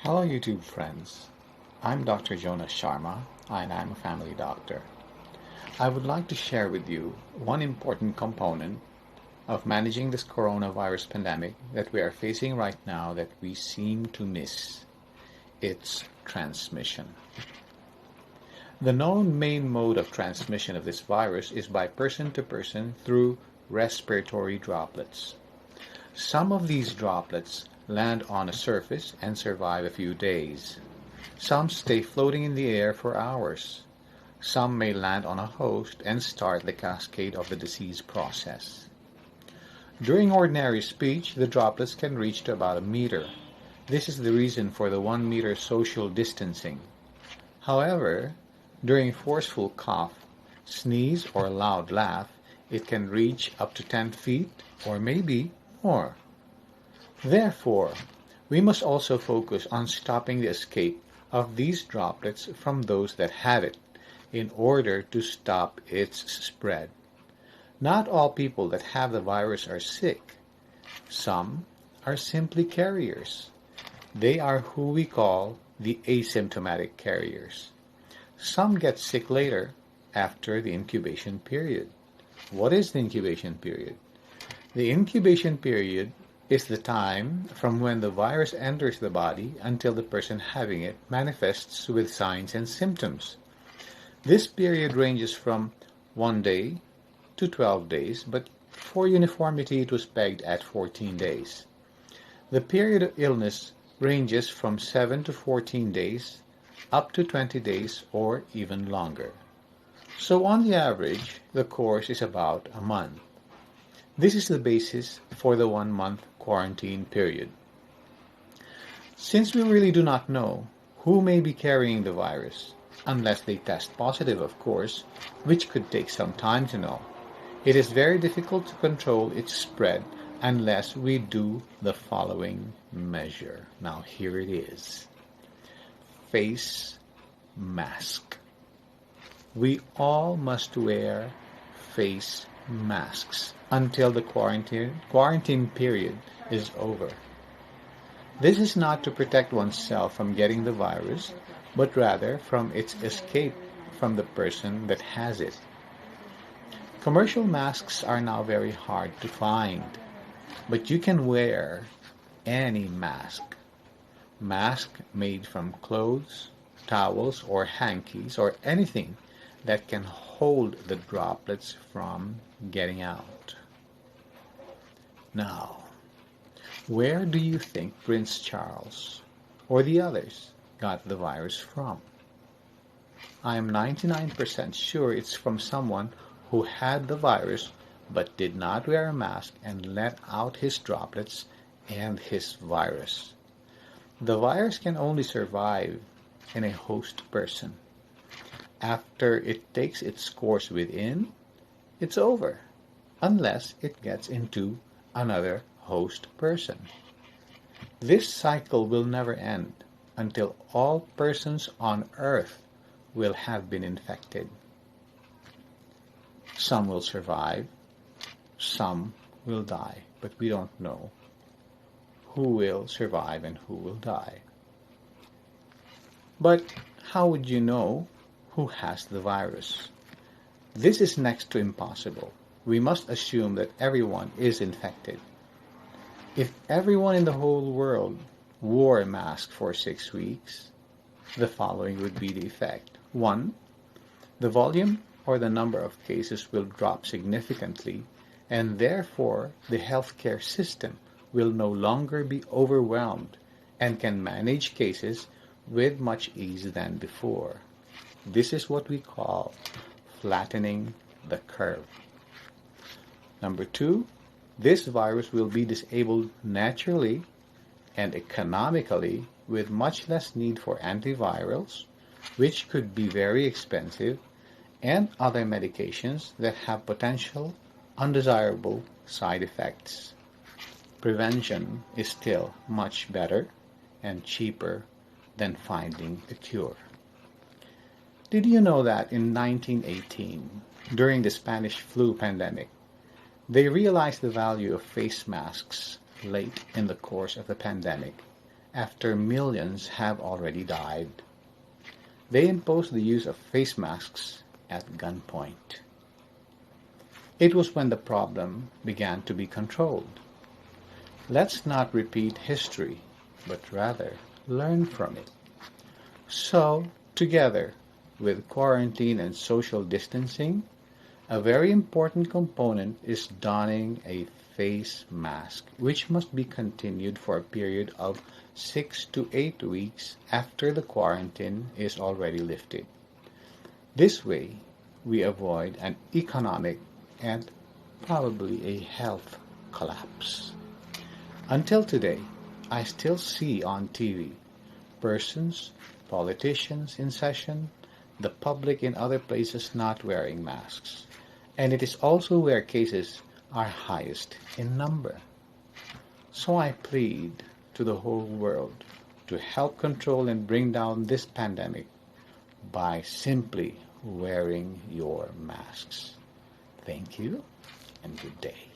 Hello YouTube friends, I'm Dr. Jonas Sharma and I'm a family doctor. I would like to share with you one important component of managing this coronavirus pandemic that we are facing right now that we seem to miss. It's transmission. The known main mode of transmission of this virus is by person to person through respiratory droplets. Some of these droplets land on a surface and survive a few days. Some stay floating in the air for hours. Some may land on a host and start the cascade of the disease process. During ordinary speech, the droplets can reach to about a meter. This is the reason for the 1 meter social distancing. However, during forceful cough, sneeze, or loud laugh, it can reach up to 10 feet or maybe more. Therefore, we must also focus on stopping the escape of these droplets from those that have it in order to stop its spread. Not all people that have the virus are sick. Some are simply carriers. They are who we call the asymptomatic carriers. Some get sick later after the incubation period. What is the incubation period? The incubation period is the time from when the virus enters the body until the person having it manifests with signs and symptoms. This period ranges from 1 day to 12 days, but for uniformity it was pegged at 14 days. The period of illness ranges from 7 to 14 days, up to 20 days, or even longer. So on the average, the course is about a month. This is the basis for the 1-month quarantine period. Since we really do not know who may be carrying the virus, unless they test positive, of course, which could take some time to know, it is very difficult to control its spread unless we do the following measure. Now here it is. Face mask. We all must wear face masks until the quarantine period is over. This is not to protect oneself from getting the virus, but rather from its escape from the person that has it. Commercial masks are now very hard to find, but you can wear any mask. Mask made from clothes, towels, or hankies, or anything that can hold the droplets from getting out. Now, where do you think Prince Charles or the others got the virus from? I am 99% sure it's from someone who had the virus but did not wear a mask and let out his droplets and his virus. The virus can only survive in a host person. After it takes its course within, it's over, unless it gets into another host person. This cycle will never end until all persons on earth will have been infected. Some will survive, some will die, but we don't know who will survive and who will die. But how would you know who has the virus? This is next to impossible. We must assume that everyone is infected. If everyone in the whole world wore a mask for 6 weeks, the following would be the effect. 1. The volume or the number of cases will drop significantly, and therefore the healthcare system will no longer be overwhelmed and can manage cases with much ease than before. This is what we call flattening the curve. Number 2, this virus will be disabled naturally and economically with much less need for antivirals, which could be very expensive, and other medications that have potential undesirable side effects. Prevention is still much better and cheaper than finding a cure. Did you know that in 1918, during the Spanish flu pandemic, they realized the value of face masks late in the course of the pandemic after millions have already died. They imposed the use of face masks at gunpoint. It was when the problem began to be controlled. Let's not repeat history, but rather learn from it. So, together with quarantine and social distancing, a very important component is donning a face mask, which must be continued for a period of 6 to 8 weeks after the quarantine is already lifted. This way, we avoid an economic and probably a health collapse. Until today, I still see on TV persons, politicians in session, the public in other places not wearing masks. And it is also where cases are highest in number. So I plead to the whole world to help control and bring down this pandemic by simply wearing your masks. Thank you and good day.